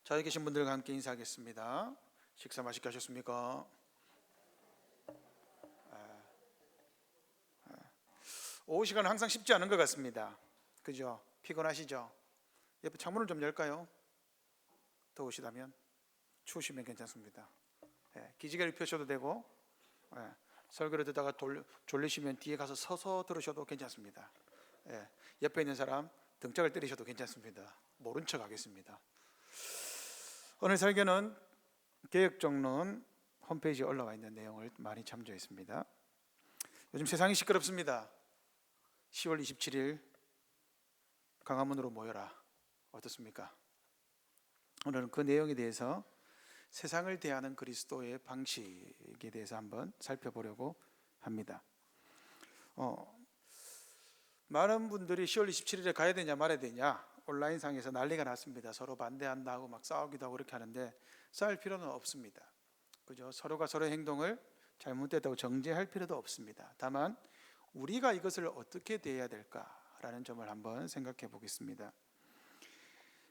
자리에 계신 분들과 함께 인사하겠습니다. 식사 맛있게 하셨습니까? 오후 시간은 항상 쉽지 않은 것 같습니다. 그죠? 피곤하시죠? 옆에 창문을 좀 열까요? 더우시다면, 추우시면 괜찮습니다. 기지개를 펴셔도 되고, 설교를 듣다가 졸리시면 뒤에 가서 서서 들으셔도 괜찮습니다. 옆에 있는 사람 등짝을 때리셔도 괜찮습니다. 모른 척 하겠습니다. 오늘 설교는 개혁정론 홈페이지에 올라와 있는 내용을 많이 참조했습니다. 요즘 세상이 시끄럽습니다. 10월 27일 광화문으로 모여라. 어떻습니까? 오늘은 그 내용에 대해서 세상을 대하는 그리스도의 방식에 대해서 한번 살펴보려고 합니다. 많은 분들이 10월 27일에 가야 되냐 말아야 되냐 온라인상에서 난리가 났습니다. 서로 반대한다고 막 싸우기도 하고 그렇게 하는데 싸울 필요는 없습니다. 그죠? 서로가 서로의 행동을 잘못됐다고 정죄할 필요도 없습니다. 다만 우리가 이것을 어떻게 대해야 될까라는 점을 한번 생각해 보겠습니다.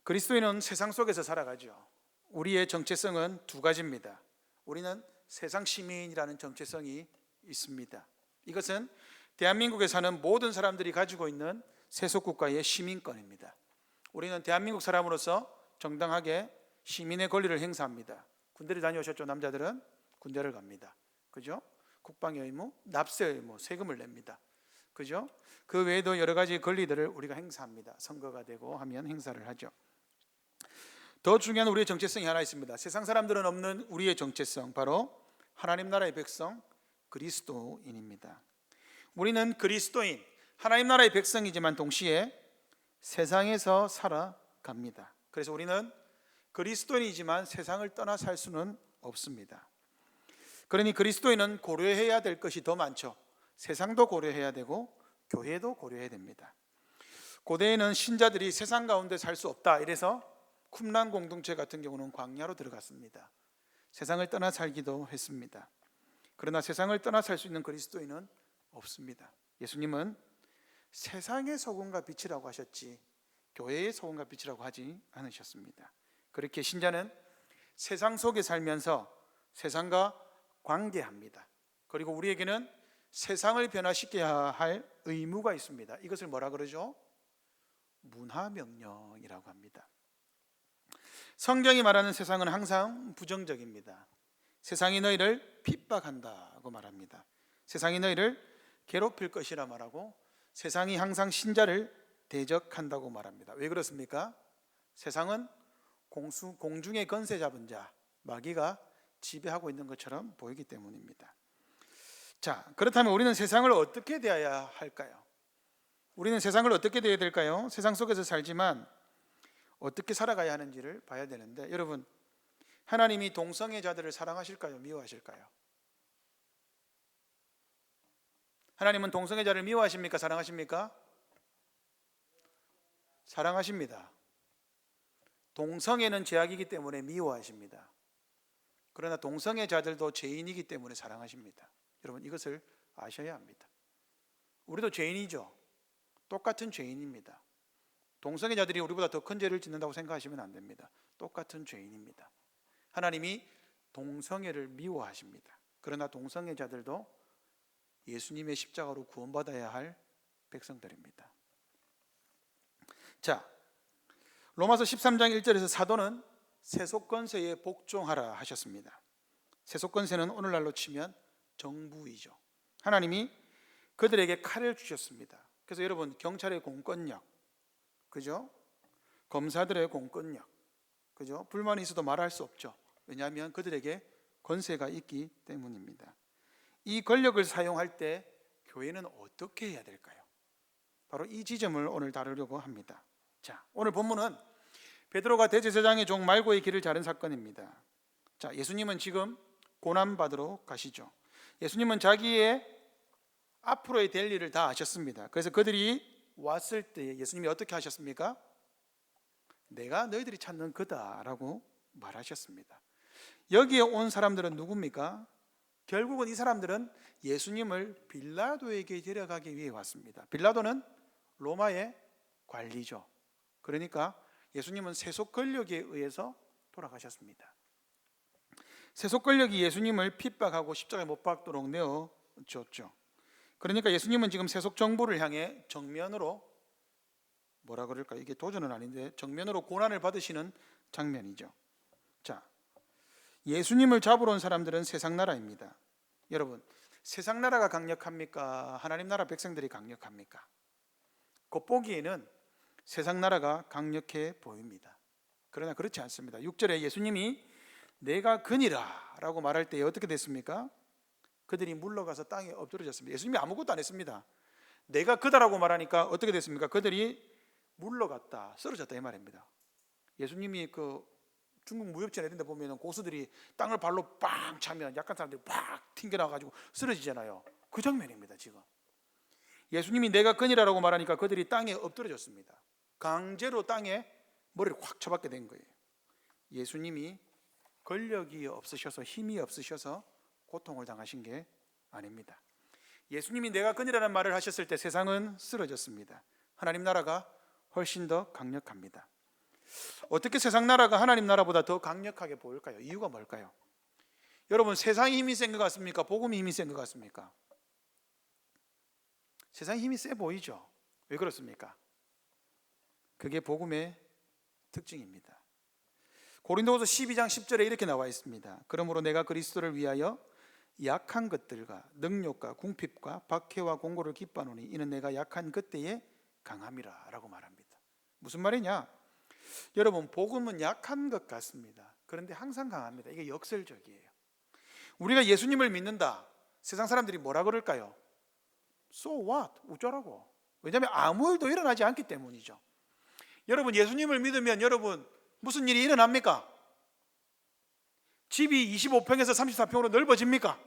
그리스도인은 세상 속에서 살아가죠. 우리의 정체성은 두 가지입니다. 우리는 세상 시민이라는 정체성이 있습니다. 이것은 대한민국에 사는 모든 사람들이 가지고 있는 세속국가의 시민권입니다. 우리는 대한민국 사람으로서 정당하게 시민의 권리를 행사합니다. 군대를 다녀오셨죠? 남자들은 군대를 갑니다. 그죠? 국방의 의무, 납세 의무, 세금을 냅니다. 그죠? 그 외에도 여러 가지 권리들을 우리가 행사합니다. 선거가 되고 하면 행사를 하죠. 더 중요한 우리의 정체성이 하나 있습니다. 세상 사람들은 없는 우리의 정체성, 바로 하나님 나라의 백성, 그리스도인입니다. 우리는 그리스도인, 하나님 나라의 백성이지만 동시에 세상에서 살아갑니다. 그래서 우리는 그리스도인이지만 세상을 떠나 살 수는 없습니다. 그러니 그리스도인은 고려해야 될 것이 더 많죠. 세상도 고려해야 되고 교회도 고려해야 됩니다. 고대에는 신자들이 세상 가운데 살 수 없다 이래서 쿰란 공동체 같은 경우는 광야로 들어갔습니다. 세상을 떠나 살기도 했습니다. 그러나 세상을 떠나 살 수 있는 그리스도인은 없습니다. 예수님은 세상의 소금과 빛이라고 하셨지 교회의 소금과 빛이라고 하지 않으셨습니다. 그렇게 신자는 세상 속에 살면서 세상과 관계합니다. 그리고 우리에게는 세상을 변화시켜야 할 의무가 있습니다. 이것을 뭐라 그러죠? 문화명령이라고 합니다. 성경이 말하는 세상은 항상 부정적입니다. 세상이 너희를 핍박한다고 말합니다. 세상이 너희를 괴롭힐 것이라 말하고 세상이 항상 신자를 대적한다고 말합니다. 왜 그렇습니까? 세상은 공중의 건세 잡은 자, 마귀가 지배하고 있는 것처럼 보이기 때문입니다. 자, 그렇다면 우리는 세상을 어떻게 대해야 할까요? 우리는 세상을 어떻게 대해야 될까요? 세상 속에서 살지만 어떻게 살아가야 하는지를 봐야 되는데, 여러분, 하나님이 동성애자들을 사랑하실까요? 미워하실까요? 하나님은 동성애자를 미워하십니까? 사랑하십니까? 사랑하십니다. 동성애는 죄악이기 때문에 미워하십니다. 그러나 동성애자들도 죄인이기 때문에 사랑하십니다. 여러분, 이것을 아셔야 합니다. 우리도 죄인이죠. 똑같은 죄인입니다. 동성애자들이 우리보다 더 큰 죄를 짓는다고 생각하시면 안 됩니다. 똑같은 죄인입니다. 하나님이 동성애를 미워하십니다. 그러나 동성애자들도 예수님의 십자가로 구원받아야 할 백성들입니다. 자, 로마서 13장 1절에서 사도는 세속권세에 복종하라 하셨습니다. 세속권세는 오늘날로 치면 정부이죠. 하나님이 그들에게 칼을 주셨습니다. 그래서 여러분, 경찰의 공권력, 그죠? 검사들의 공권력, 그죠? 불만이 있어도 말할 수 없죠. 왜냐하면 그들에게 권세가 있기 때문입니다. 이 권력을 사용할 때 교회는 어떻게 해야 될까요? 바로 이 지점을 오늘 다루려고 합니다. 자, 오늘 본문은 베드로가 대제사장의 종 말고의 길을 자른 사건입니다. 자, 예수님은 지금 고난받으러 가시죠. 예수님은 자기의 앞으로의 될 일을 다 아셨습니다. 그래서 그들이 왔을 때 예수님이 어떻게 하셨습니까? 내가 너희들이 찾는 그다라고 말하셨습니다. 여기에 온 사람들은 누굽니까? 결국은 이 사람들은 예수님을 빌라도에게 데려가기 위해 왔습니다. 빌라도는 로마의 관리죠. 그러니까 예수님은 세속 권력에 의해서 돌아가셨습니다. 세속 권력이 예수님을 핍박하고 십자가에 못 박도록 내어 줬죠. 그러니까 예수님은 지금 세속 정부를 향해 정면으로 뭐라 그럴까, 이게 도전은 아닌데 정면으로 고난을 받으시는 장면이죠. 자, 예수님을 잡으러 온 사람들은 세상 나라입니다. 여러분, 세상 나라가 강력합니까? 하나님 나라 백성들이 강력합니까? 겉보기에는 세상 나라가 강력해 보입니다. 그러나 그렇지 않습니다. 6절에 예수님이 내가 그니라 라고 말할 때 어떻게 됐습니까? 그들이 물러가서 땅에 엎드려졌습니다. 예수님이 아무것도 안 했습니다. 내가 그다라고 말하니까 어떻게 됐습니까? 그들이 물러갔다, 쓰러졌다 이 말입니다. 예수님이 그 중국 무협지나 이런 데 보면 고수들이 땅을 발로 빵 차면 약한 사람들이 팍 튕겨나가지고 쓰러지잖아요. 그 장면입니다. 지금 예수님이 내가 그니라라고 말하니까 그들이 땅에 엎드려졌습니다. 강제로 땅에 머리를 확 쳐박게 된 거예요. 예수님이 권력이 없으셔서, 힘이 없으셔서 고통을 당하신 게 아닙니다. 예수님이 내가 그니라는 말을 하셨을 때 세상은 쓰러졌습니다. 하나님 나라가 훨씬 더 강력합니다. 어떻게 세상 나라가 하나님 나라보다 더 강력하게 보일까요? 이유가 뭘까요? 여러분, 세상이 힘이 센 것 같습니까? 복음이 힘이 센 것 같습니까? 세상이 힘이 세 보이죠? 왜 그렇습니까? 그게 복음의 특징입니다. 고린도후서 12장 10절에 이렇게 나와 있습니다. 그러므로 내가 그리스도를 위하여 약한 것들과 능욕과 궁핍과 박해와 공고를 기뻐하노니 이는 내가 약한 그때에 강함이라 라고 말합니다. 무슨 말이냐? 여러분, 복음은 약한 것 같습니다. 그런데 항상 강합니다. 이게 역설적이에요. 우리가 예수님을 믿는다. 세상 사람들이 뭐라 그럴까요? So what? 어쩌라고? 왜냐하면 아무 일도 일어나지 않기 때문이죠. 여러분, 예수님을 믿으면 여러분 무슨 일이 일어납니까? 집이 25평에서 34평으로 넓어집니까?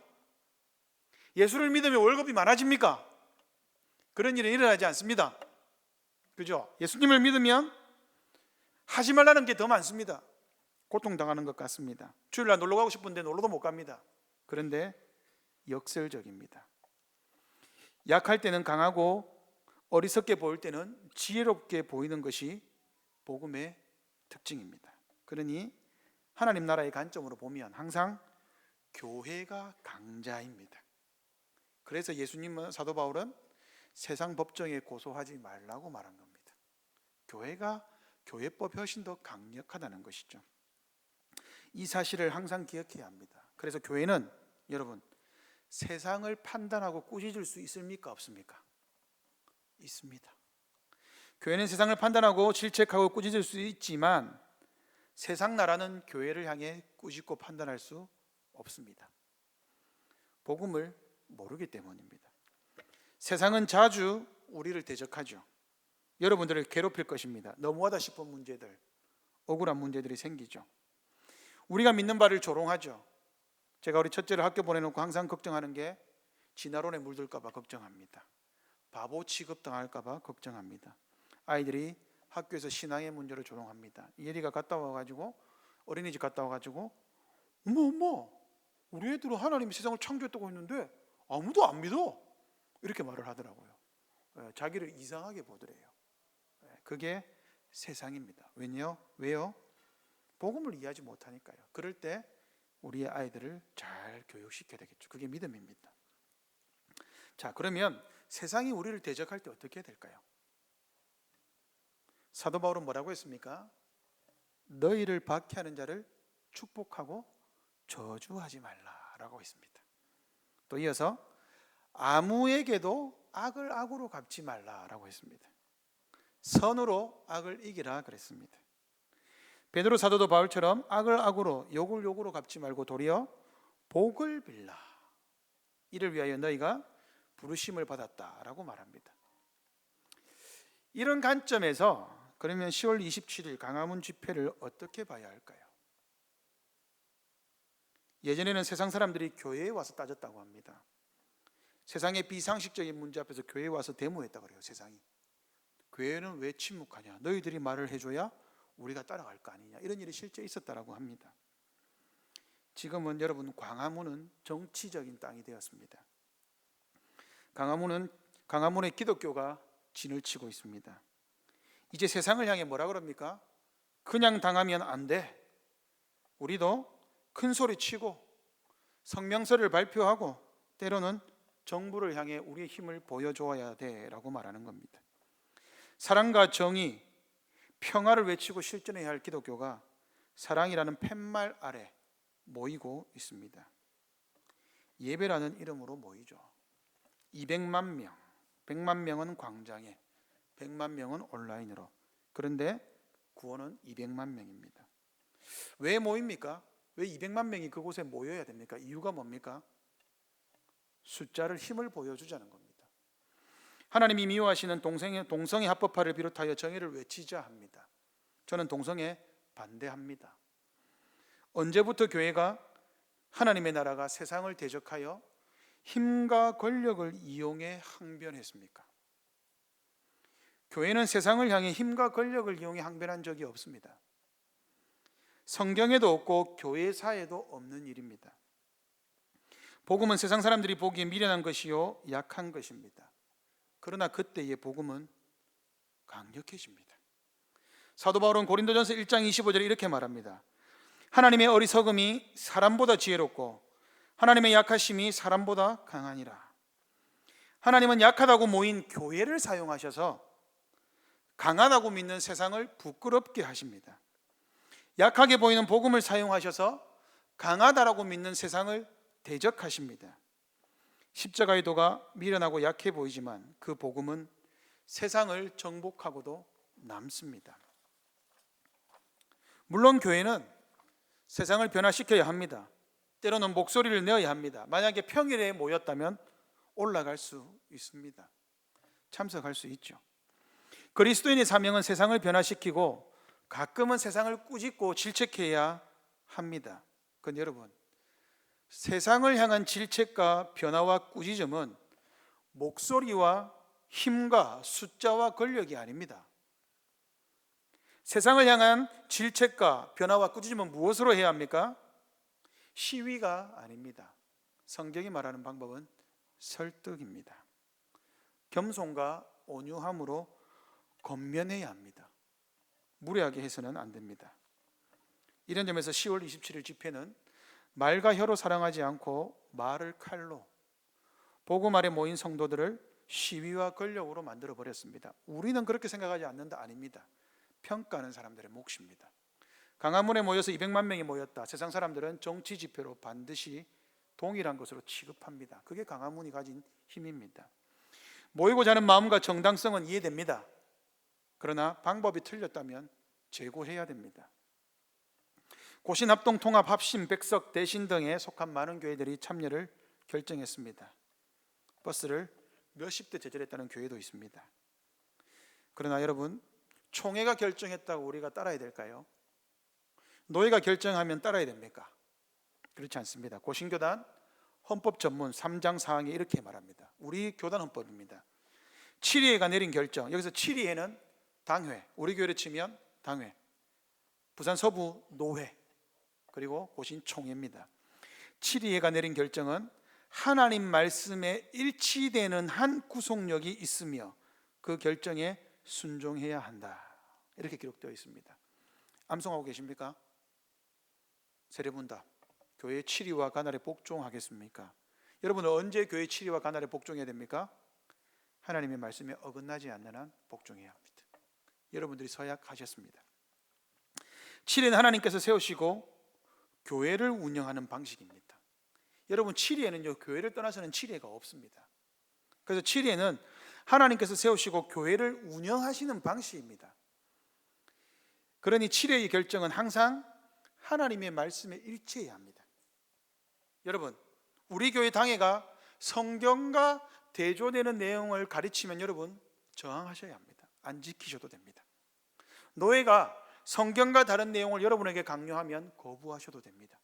예수를 믿으면 월급이 많아집니까? 그런 일은 일어나지 않습니다. 그죠? 예수님을 믿으면 하지 말라는 게 더 많습니다. 고통당하는 것 같습니다. 주일날 놀러 가고 싶은데 놀러도 못 갑니다. 그런데 역설적입니다. 약할 때는 강하고 어리석게 보일 때는 지혜롭게 보이는 것이 복음의 특징입니다. 그러니 하나님 나라의 관점으로 보면 항상 교회가 강자입니다. 그래서 예수님은, 사도 바울은 세상 법정에 고소하지 말라고 말한 겁니다. 교회가, 교회법이 훨씬 더 강력하다는 것이죠. 이 사실을 항상 기억해야 합니다. 그래서 교회는 여러분, 세상을 판단하고 꾸짖을 수 있습니까? 없습니까? 있습니다. 교회는 세상을 판단하고 질책하고 꾸짖을 수 있지만 세상 나라는 교회를 향해 꾸짖고 판단할 수 없습니다. 복음을 모르기 때문입니다. 세상은 자주 우리를 대적하죠. 여러분들을 괴롭힐 것입니다. 너무하다 싶은 문제들, 억울한 문제들이 생기죠. 우리가 믿는 바를 조롱하죠. 제가 우리 첫째를 학교 보내놓고 항상 걱정하는 게 진화론에 물들까 봐 걱정합니다. 바보 취급당할까 봐 걱정합니다. 아이들이 학교에서 신앙의 문제를 조롱합니다. 예리가 갔다 와가지고, 어린이집 갔다 와가지고 엄마 우리 애들은 하나님이 세상을 창조했다고 했는데 아무도 안 믿어, 이렇게 말을 하더라고요. 자기를 이상하게 보더래요. 그게 세상입니다. 왜요? 복음을 이해하지 못하니까요. 그럴 때 우리의 아이들을 잘 교육시켜야 되겠죠. 그게 믿음입니다. 자, 그러면 세상이 우리를 대적할 때 어떻게 해야 될까요? 사도 바울은 뭐라고 했습니까? 너희를 박해하는 자를 축복하고 저주하지 말라라고 했습니다. 또 이어서 아무에게도 악을 악으로 갚지 말라라고 했습니다. 선으로 악을 이기라 그랬습니다. 베드로 사도도 바울처럼 악을 악으로, 욕을 욕으로 갚지 말고 도리어 복을 빌라. 이를 위하여 너희가 부르심을 받았다라고 말합니다. 이런 관점에서 그러면 10월 27일 강화문 집회를 어떻게 봐야 할까요? 예전에는 세상 사람들이 교회에 와서 따졌다고 합니다. 세상의 비상식적인 문제 앞에서 교회에 와서 데모했다고 그래요. 세상이. 교회는 왜 침묵하냐? 너희들이 말을 해줘야 우리가 따라갈 거 아니냐? 이런 일이 실제 있었다고 합니다. 지금은 여러분, 광화문은 정치적인 땅이 되었습니다. 광화문의 기독교가 진을 치고 있습니다. 이제 세상을 향해 뭐라 그럽니까? 그냥 당하면 안 돼. 우리도 큰 소리 치고 성명서를 발표하고 때로는 정부를 향해 우리의 힘을 보여줘야 돼라고 말하는 겁니다. 사랑과 정의, 평화를 외치고 실천해야 할 기독교가 사랑이라는 팻말 아래 모이고 있습니다. 예배라는 이름으로 모이죠. 200만 명, 100만 명은 광장에, 100만 명은 온라인으로. 그런데 구원은 200만 명입니다. 왜 모입니까? 왜 200만 명이 그곳에 모여야 됩니까? 이유가 뭡니까? 숫자를 힘을 보여주자는 겁니다. 하나님이 미워하시는 동성애 합법화를 비롯하여 정의를 외치자 합니다. 저는 동성애 반대합니다. 언제부터 교회가 하나님의 나라가 세상을 대적하여 힘과 권력을 이용해 항변했습니까? 교회는 세상을 향해 힘과 권력을 이용해 항변한 적이 없습니다. 성경에도 없고 교회사에도 없는 일입니다. 복음은 세상 사람들이 보기에 미련한 것이요 약한 것입니다. 그러나 그때의 복음은 강력해집니다. 사도 바울은 고린도전서 1장 25절에 이렇게 말합니다. 하나님의 어리석음이 사람보다 지혜롭고 하나님의 약하심이 사람보다 강하니라. 하나님은 약하다고 모인 교회를 사용하셔서 강하다고 믿는 세상을 부끄럽게 하십니다. 약하게 보이는 복음을 사용하셔서 강하다라고 믿는 세상을 대적하십니다. 십자가의 도가 미련하고 약해 보이지만 그 복음은 세상을 정복하고도 남습니다. 물론 교회는 세상을 변화시켜야 합니다. 때로는 목소리를 내어야 합니다. 만약에 평일에 모였다면 올라갈 수 있습니다. 참석할 수 있죠. 그리스도인의 사명은 세상을 변화시키고 가끔은 세상을 꾸짖고 질책해야 합니다. 그런데 여러분, 세상을 향한 질책과 변화와 꾸짖음은 목소리와 힘과 숫자와 권력이 아닙니다. 세상을 향한 질책과 변화와 꾸짖음은 무엇으로 해야 합니까? 시위가 아닙니다. 성경이 말하는 방법은 설득입니다. 겸손과 온유함으로 권면해야 합니다. 무례하게 해서는 안 됩니다. 이런 점에서 10월 27일 집회는 말과 혀로 사랑하지 않고 말을 칼로 복음 아래 모인 성도들을 시위와 권력으로 만들어 버렸습니다. 우리는 그렇게 생각하지 않는다 아닙니다. 평가하는 사람들의 몫입니다. 강화문에 모여서 200만 명이 모였다. 세상 사람들은 정치 지표로 반드시 동일한 것으로 취급합니다. 그게 강화문이 가진 힘입니다. 모이고자 하는 마음과 정당성은 이해됩니다. 그러나 방법이 틀렸다면 재고해야 됩니다. 고신, 합동, 통합, 합심, 백석, 대신 등에 속한 많은 교회들이 참여를 결정했습니다. 버스를 몇십 대 제절했다는 교회도 있습니다. 그러나 여러분, 총회가 결정했다고 우리가 따라야 될까요? 노예가 결정하면 따라야 됩니까? 그렇지 않습니다. 고신교단 헌법 전문 3장 4항에 이렇게 말합니다. 우리 교단 헌법입니다. 7위회가 내린 결정, 여기서 7위회는 당회, 우리 교회를 치면 당회, 부산 서부 노회, 그리고 고신 총회입니다. 7위회가 내린 결정은 하나님 말씀에 일치되는 한 구속력이 있으며 그 결정에 순종해야 한다. 이렇게 기록되어 있습니다. 암송하고 계십니까? 세례문답, 교회의 7위와 가날에 복종하겠습니까? 여러분은 언제 교회의 7위와 가날에 복종해야 됩니까? 하나님의 말씀에 어긋나지 않는 한 복종해야 합니다. 여러분들이 서약하셨습니다. 7위는 하나님께서 세우시고 교회를 운영하는 방식입니다. 여러분, 7위에는요 교회를 떠나서는 7위가 없습니다. 그래서 7위에는 하나님께서 세우시고 교회를 운영하시는 방식입니다. 그러니 7위의 결정은 항상 하나님의 말씀에 일치해야 합니다. 여러분, 우리 교회 당회가 성경과 대조되는 내용을 가르치면 여러분 저항하셔야 합니다. 안 지키셔도 됩니다. 노예가 성경과 다른 내용을 여러분에게 강요하면 거부하셔도 됩니다.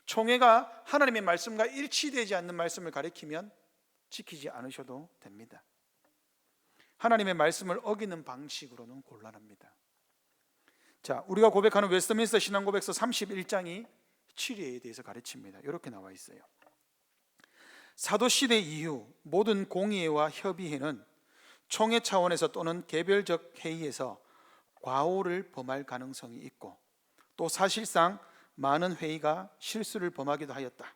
총회가 하나님의 말씀과 일치되지 않는 말씀을 가르치면 지키지 않으셔도 됩니다. 하나님의 말씀을 어기는 방식으로는 곤란합니다. 자, 우리가 고백하는 웨스트민스터 신앙고백서 31장이 7위에 대해서 가르칩니다. 이렇게 나와 있어요. 사도시대 이후 모든 공의회와 협의회는 총회 차원에서 또는 개별적 회의에서 과오를 범할 가능성이 있고 또 사실상 많은 회의가 실수를 범하기도 하였다.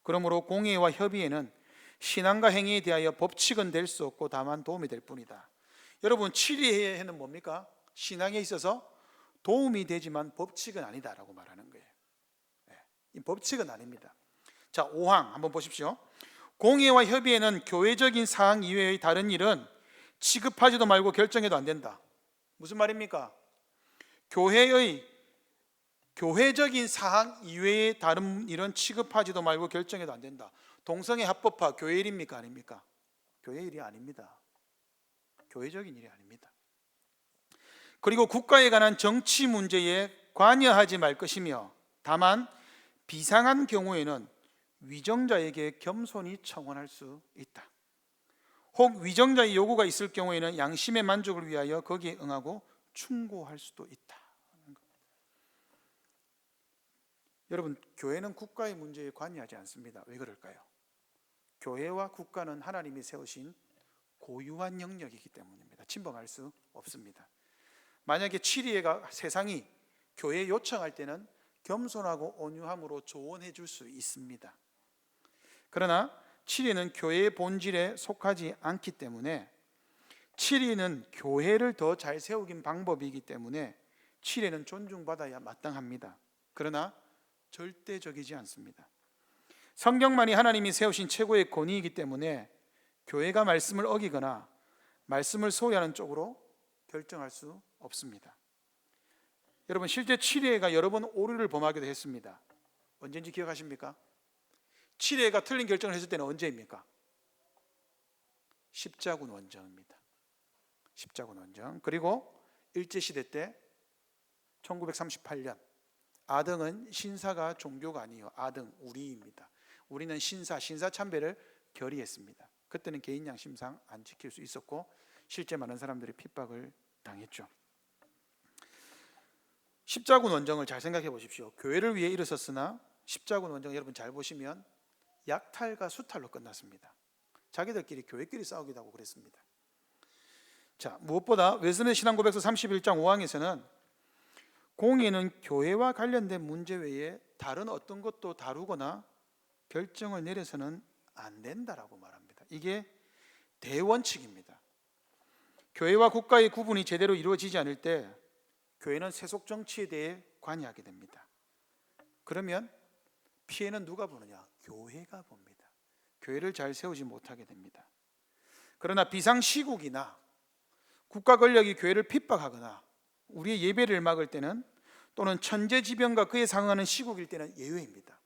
그러므로 공의와 협의에는 신앙과 행위에 대하여 법칙은 될 수 없고 다만 도움이 될 뿐이다. 여러분, 치리회는 뭡니까? 신앙에 있어서 도움이 되지만 법칙은 아니다라고 말하는 거예요. 이 법칙은 아닙니다. 자, 5항 한번 보십시오. 공의와 협의에는 교회적인 사항 이외의 다른 일은 취급하지도 말고 결정해도 안 된다. 무슨 말입니까? 교회적인 사항 이외의 다른 일은 취급하지도 말고 결정해도 안 된다. 동성애 합법화 교회 일입니까? 아닙니까? 교회 일이 아닙니다. 교회적인 일이 아닙니다. 그리고 국가에 관한 정치 문제에 관여하지 말 것이며 다만 비상한 경우에는 위정자에게 겸손히 청원할 수 있다. 혹 위정자의 요구가 있을 경우에는 양심의 만족을 위하여 거기에 응하고 충고할 수도 있다. 여러분, 교회는 국가의 문제에 관여하지 않습니다. 왜 그럴까요? 교회와 국가는 하나님이 세우신 고유한 영역이기 때문입니다. 침범할 수 없습니다. 만약에 치리회가 세상이 교회에 요청할 때는 겸손하고 온유함으로 조언해 줄 수 있습니다. 그러나 치리는 교회의 본질에 속하지 않기 때문에, 치리는 교회를 더 잘 세우긴 방법이기 때문에 치리는 존중받아야 마땅합니다. 그러나 절대적이지 않습니다. 성경만이 하나님이 세우신 최고의 권위이기 때문에 교회가 말씀을 어기거나 말씀을 소외하는 쪽으로 결정할 수 없습니다. 여러분, 실제 치리회가 여러 번 오류를 범하기도 했습니다. 언제인지 기억하십니까? 치리회가 틀린 결정을 했을 때는 언제입니까? 십자군 원정입니다. 십자군 원정. 그리고 일제시대 때 1938년 아등은 신사가 종교가 아니에요. 아등, 우리입니다. 우리는 신사참배를 결의했습니다. 그때는 개인 양심상 안 지킬 수 있었고 실제 많은 사람들이 핍박을 당했죠. 십자군 원정을 잘 생각해 보십시오. 교회를 위해 일어섰으나 십자군 원정 여러분 잘 보시면 약탈과 수탈로 끝났습니다. 자기들끼리 교회끼리 싸우기도 하고 그랬습니다. 자, 무엇보다 웨슬레이 신앙고백서 31장 5항에서는 공의는 교회와 관련된 문제 외에 다른 어떤 것도 다루거나 결정을 내려서는 안 된다라고 말합니다. 이게 대원칙입니다. 교회와 국가의 구분이 제대로 이루어지지 않을 때 교회는 세속 정치에 대해 관여하게 됩니다. 그러면 피해는 누가 보느냐? 교회가 봅니다. 교회를 잘 세우지 못하게 됩니다. 그러나 비상시국이나 국가 권력이 교회를 핍박하거나 우리의 예배를 막을 때는, 또는 천재지변과 그에 상응하는 시국일 때는 예외입니다.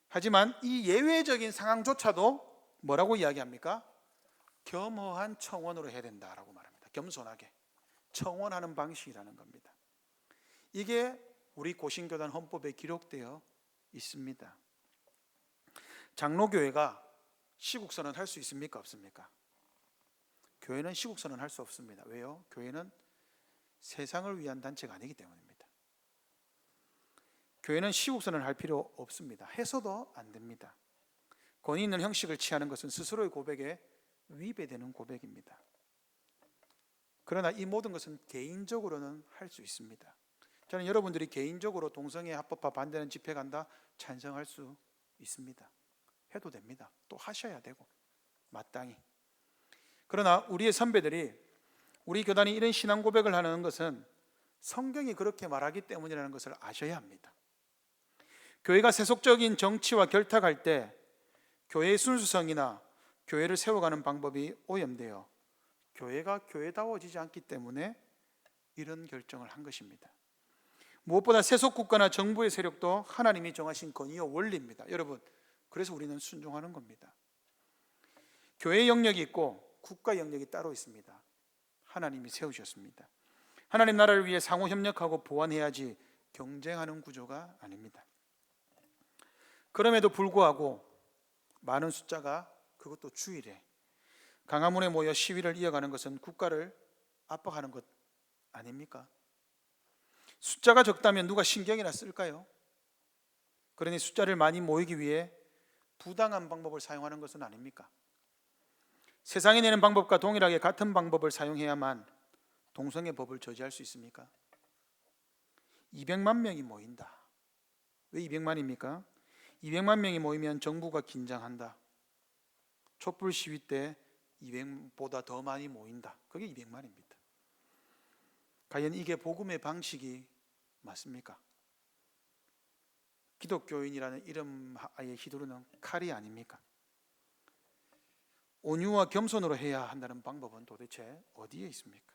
하지만 이 예외적인 상황조차도 뭐라고 이야기합니까? 겸허한 청원으로 해야 된다라고 말합니다. 겸손하게 청원하는 방식이라는 겁니다. 이게 우리 고신교단 헌법에 기록되어 있습니다. 장로교회가 시국선언 할 수 있습니까? 없습니까? 교회는 시국선언 할 수 없습니다. 왜요? 교회는 세상을 위한 단체가 아니기 때문입니다. 교회는 시국선언 할 필요 없습니다. 해서도 안 됩니다. 권위 있는 형식을 취하는 것은 스스로의 고백에 위배되는 고백입니다. 그러나 이 모든 것은 개인적으로는 할 수 있습니다. 저는 여러분들이 개인적으로 동성애 합법화 반대하는 집회 간다 찬성할 수 있습니다. 해도 됩니다. 또 하셔야 되고 마땅히. 그러나 우리의 선배들이, 우리 교단이 이런 신앙 고백을 하는 것은 성경이 그렇게 말하기 때문이라는 것을 아셔야 합니다. 교회가 세속적인 정치와 결탁할 때 교회의 순수성이나 교회를 세워가는 방법이 오염되어 교회가 교회다워지지 않기 때문에 이런 결정을 한 것입니다. 무엇보다 세속국가나 정부의 세력도 하나님이 정하신 권위와 원리입니다. 여러분, 그래서 우리는 순종하는 겁니다. 교회 영역이 있고 국가 영역이 따로 있습니다. 하나님이 세우셨습니다. 하나님 나라를 위해 상호 협력하고 보완해야지 경쟁하는 구조가 아닙니다. 그럼에도 불구하고 많은 숫자가, 그것도 주일에 강화문에 모여 시위를 이어가는 것은 국가를 압박하는 것 아닙니까? 숫자가 적다면 누가 신경이나 쓸까요? 그러니 숫자를 많이 모이기 위해 부당한 방법을 사용하는 것은 아닙니까? 세상이 내는 방법과 동일하게 같은 방법을 사용해야만 동성애 법을 저지할 수 있습니까? 200만 명이 모인다. 왜 200만입니까? 200만 명이 모이면 정부가 긴장한다. 촛불 시위 때 200보다 더 많이 모인다. 그게 200만입니다. 과연 이게 복음의 방식이 맞습니까? 기독교인이라는 이름 하에 휘두르는 칼이 아닙니까? 온유와 겸손으로 해야 한다는 방법은 도대체 어디에 있습니까?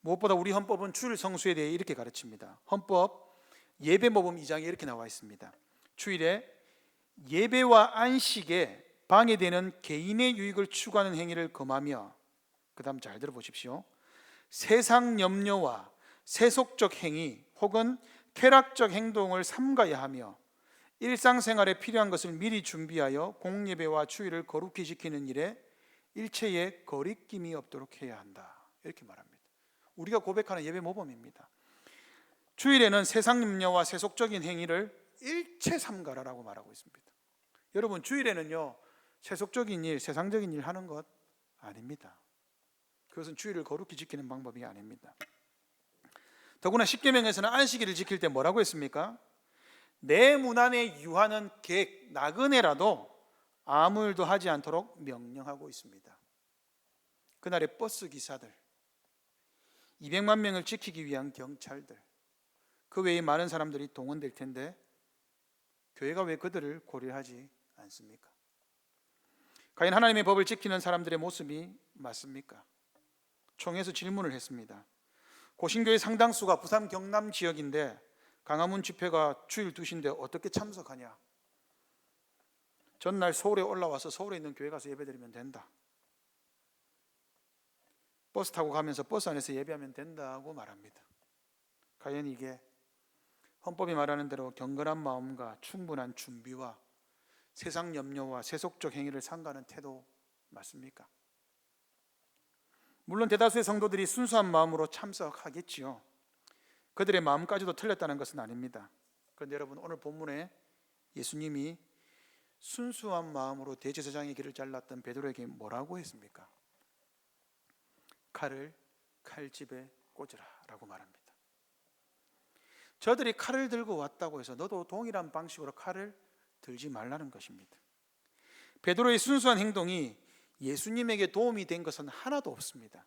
무엇보다 우리 헌법은 주일 성수에 대해 이렇게 가르칩니다. 헌법 예배모범 2장에 이렇게 나와 있습니다. 주일에 예배와 안식에 방해되는 개인의 유익을 추구하는 행위를 금하며, 그 다음 잘 들어보십시오. 세상 염려와 세속적 행위 혹은 쾌락적 행동을 삼가야 하며 일상생활에 필요한 것을 미리 준비하여 공예배와 주일을 거룩히 지키는 일에 일체의 거리낌이 없도록 해야 한다. 이렇게 말합니다. 우리가 고백하는 예배 모범입니다. 주일에는 세상 염려와 세속적인 행위를 일체 삼가라라고 말하고 있습니다. 여러분, 주일에는요, 세속적인 일, 세상적인 일 하는 것 아닙니다. 그것은 주일을 거룩히 지키는 방법이 아닙니다. 더구나 십계명에서는 안식일을 지킬 때 뭐라고 했습니까? 내 문 안에 유하는 객, 나그네라도 아무 일도 하지 않도록 명령하고 있습니다. 그날의 버스 기사들, 200만 명을 지키기 위한 경찰들, 그 외에 많은 사람들이 동원될 텐데 교회가 왜 그들을 고려하지 않습니까? 과연 하나님의 법을 지키는 사람들의 모습이 맞습니까? 총회에서 질문을 했습니다. 고신교의 상당수가 부산 경남 지역인데 강화문 집회가 주일 2시인데 어떻게 참석하냐? 전날 서울에 올라와서 서울에 있는 교회 가서 예배드리면 된다. 버스 타고 가면서 버스 안에서 예배하면 된다고 말합니다. 과연 이게 헌법이 말하는 대로 경건한 마음과 충분한 준비와 세상 염려와 세속적 행위를 삼가는 태도 맞습니까? 물론 대다수의 성도들이 순수한 마음으로 참석하겠지요. 그들의 마음까지도 틀렸다는 것은 아닙니다. 그런데 여러분, 오늘 본문에 예수님이 순수한 마음으로 대제사장의 길을 잘랐던 베드로에게 뭐라고 했습니까? 칼을 칼집에 꽂으라 라고 말합니다. 저들이 칼을 들고 왔다고 해서 너도 동일한 방식으로 칼을 들지 말라는 것입니다. 베드로의 순수한 행동이 예수님에게 도움이 된 것은 하나도 없습니다.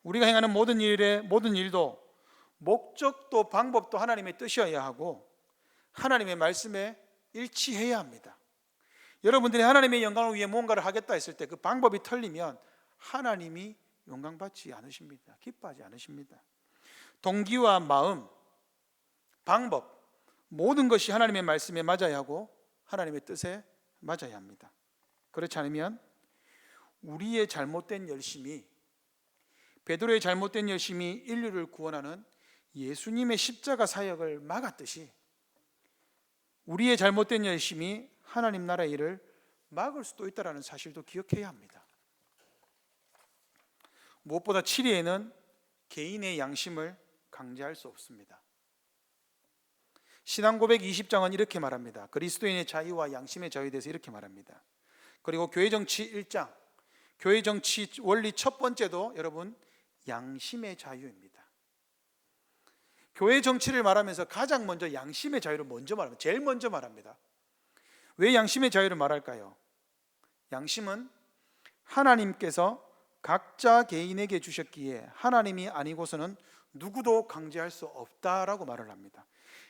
우리가 행하는 모든 일도 목적도 방법도 하나님의 뜻이어야 하고 하나님의 말씀에 일치해야 합니다. 여러분들이 하나님의 영광을 위해 뭔가를 하겠다 했을 때 그 방법이 틀리면 하나님이 영광받지 않으십니다. 기뻐하지 않으십니다. 동기와 마음, 방법, 모든 것이 하나님의 말씀에 맞아야 하고 하나님의 뜻에 맞아야 합니다. 그렇지 않으면 우리의 잘못된 열심이, 베드로의 잘못된 열심이 인류를 구원하는 예수님의 십자가 사역을 막았듯이 우리의 잘못된 열심이 하나님 나라의 일을 막을 수도 있다는 사실도 기억해야 합니다. 무엇보다 7위에는 개인의 양심을 강제할 수 없습니다. 신앙고백 20장은 이렇게 말합니다. 그리스도인의 자유와 양심의 자유에 대해서 이렇게 말합니다. 그리고 교회정치 1장, 교회정치 원리 첫 번째도 여러분 양심의 자유입니다. 교회 정치를 말하면서 가장 먼저 양심의 자유를 먼저 말합니다. 제일 먼저 말합니다. 왜 양심의 자유를 말할까요? 양심은 하나님께서 각자 개인에게 주셨기에 하나님이 아니고서는 누구도 강제할 수 없다라고 말을 합니다.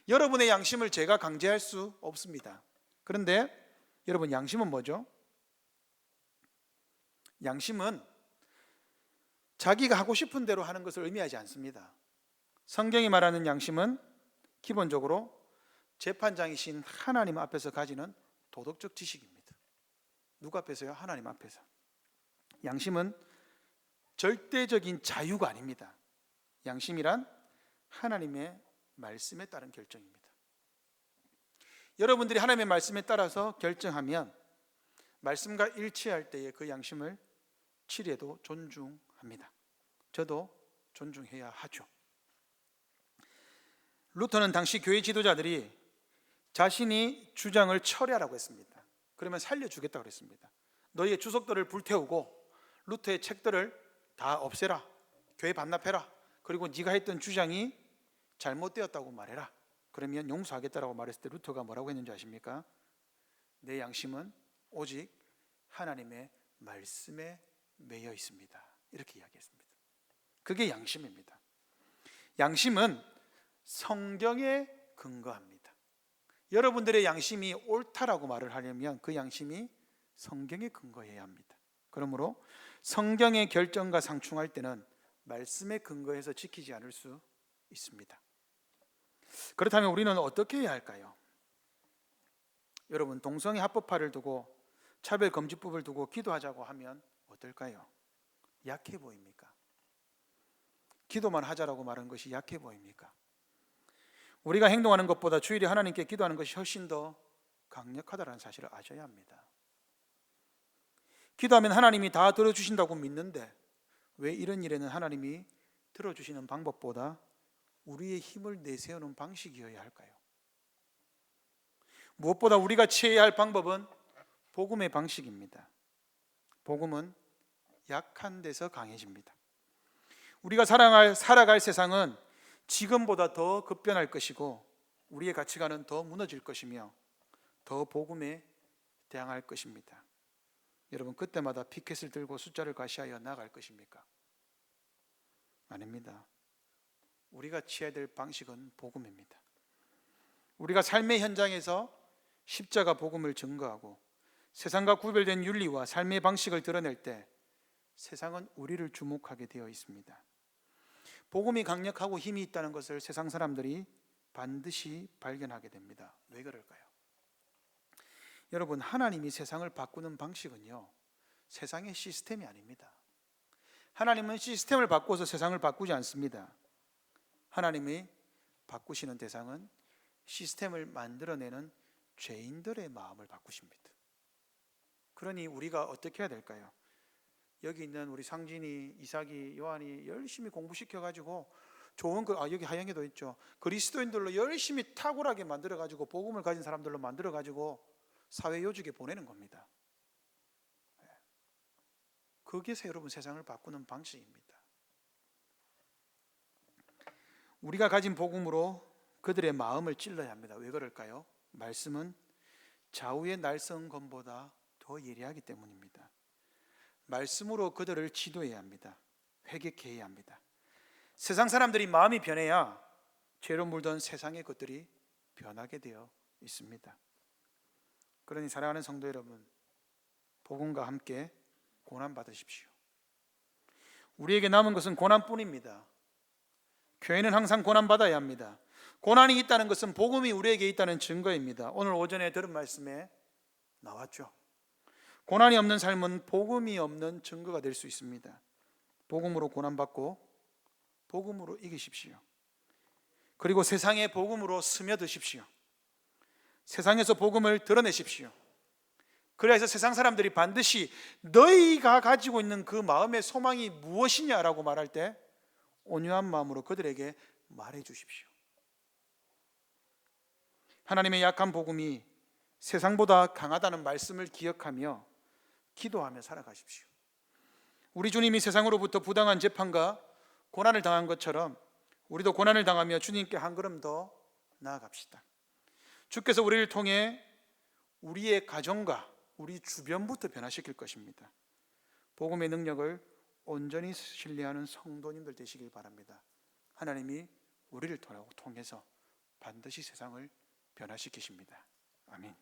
여러분의 양심을 제가 강제할 수 없습니다. 그런데 여러분, 양심은 뭐죠? 양심은 자기가 하고 싶은 대로 하는 것을 의미하지 않습니다. 성경이 말하는 양심은 기본적으로 재판장이신 하나님 앞에서 가지는 도덕적 지식입니다. 누구 앞에서요? 하나님 앞에서. 양심은 절대적인 자유가 아닙니다. 양심이란 하나님의 말씀에 따른 결정입니다. 여러분들이 하나님의 말씀에 따라서 결정하면 말씀과 일치할 때에 그 양심을 7회도 존중합니다. 저도 존중해야 하죠. 루터는 당시 교회 지도자들이 자신이 주장을 철회하라고 했습니다. 그러면 살려주겠다고 했습니다. 너희의 주석들을 불태우고 루터의 책들을 다 없애라, 교회 반납해라. 그리고 네가 했던 주장이 잘못되었다고 말해라. 그러면 용서하겠다라고 말했을 때 루터가 뭐라고 했는지 아십니까? 내 양심은 오직 하나님의 말씀에 매여 있습니다. 이렇게 이야기했습니다. 그게 양심입니다. 양심은 성경에 근거합니다. 여러분들의 양심이 옳다라고 말을 하려면 그 양심이 성경에 근거해야 합니다. 그러므로 성경의 결정과 상충할 때는 말씀에 근거해서 지키지 않을 수 있습니다. 그렇다면 우리는 어떻게 해야 할까요? 여러분, 동성애 합법화를 두고 차별금지법을 두고 기도하자고 하면 어떨까요? 약해 보입니까? 기도만 하자라고 말한 것이 약해 보입니까? 우리가 행동하는 것보다 주일에 하나님께 기도하는 것이 훨씬 더 강력하다는 사실을 아셔야 합니다. 기도하면 하나님이 다 들어주신다고 믿는데 왜 이런 일에는 하나님이 들어주시는 방법보다 우리의 힘을 내세우는 방식이어야 할까요? 무엇보다 우리가 취해야 할 방법은 복음의 방식입니다. 복음은 약한 데서 강해집니다. 우리가 살아갈 세상은 지금보다 더 급변할 것이고 우리의 가치관은 더 무너질 것이며 더 복음에 대항할 것입니다. 여러분, 그때마다 피켓을 들고 숫자를 과시하여 나갈 것입니까? 아닙니다. 우리가 취해야 될 방식은 복음입니다. 우리가 삶의 현장에서 십자가 복음을 증거하고 세상과 구별된 윤리와 삶의 방식을 드러낼 때 세상은 우리를 주목하게 되어 있습니다. 복음이 강력하고 힘이 있다는 것을 세상 사람들이 반드시 발견하게 됩니다. 왜 그럴까요? 여러분, 하나님이 세상을 바꾸는 방식은요, 세상의 시스템이 아닙니다. 하나님은 시스템을 바꿔서 세상을 바꾸지 않습니다. 하나님이 바꾸시는 대상은 시스템을 만들어내는 죄인들의 마음을 바꾸십니다. 그러니 우리가 어떻게 해야 될까요? 여기 있는 우리 상진이, 이삭이, 요한이 열심히 공부시켜가지고 좋은 여기 하영에도 있죠. 그리스도인들로 열심히 탁월하게 만들어가지고 복음을 가진 사람들로 만들어가지고 사회 요직에 보내는 겁니다. 그게 여러분 세상을 바꾸는 방식입니다. 우리가 가진 복음으로 그들의 마음을 찔러야 합니다. 왜 그럴까요? 말씀은 좌우의 날성검보다 더 예리하기 때문입니다. 말씀으로 그들을 지도해야 합니다. 회개케 해야 합니다. 세상 사람들이 마음이 변해야 죄로 물던 세상의 것들이 변하게 되어 있습니다. 그러니 사랑하는 성도 여러분, 복음과 함께 고난 받으십시오. 우리에게 남은 것은 고난뿐입니다. 교회는 항상 고난 받아야 합니다. 고난이 있다는 것은 복음이 우리에게 있다는 증거입니다. 오늘 오전에 들은 말씀에 나왔죠. 고난이 없는 삶은 복음이 없는 증거가 될 수 있습니다. 복음으로 고난받고 복음으로 이기십시오. 그리고 세상의 복음으로 스며드십시오. 세상에서 복음을 드러내십시오. 그래서 세상 사람들이 반드시 너희가 가지고 있는 그 마음의 소망이 무엇이냐라고 말할 때 온유한 마음으로 그들에게 말해 주십시오. 하나님의 약한 복음이 세상보다 강하다는 말씀을 기억하며 기도하며 살아가십시오. 우리 주님이 세상으로부터 부당한 재판과 고난을 당한 것처럼 우리도 고난을 당하며 주님께 한 걸음 더 나아갑시다. 주께서 우리를 통해 우리의 가정과 우리 주변부터 변화시킬 것입니다. 복음의 능력을 온전히 신뢰하는 성도님들 되시길 바랍니다. 하나님이 우리를 통해서 반드시 세상을 변화시키십니다. 아멘.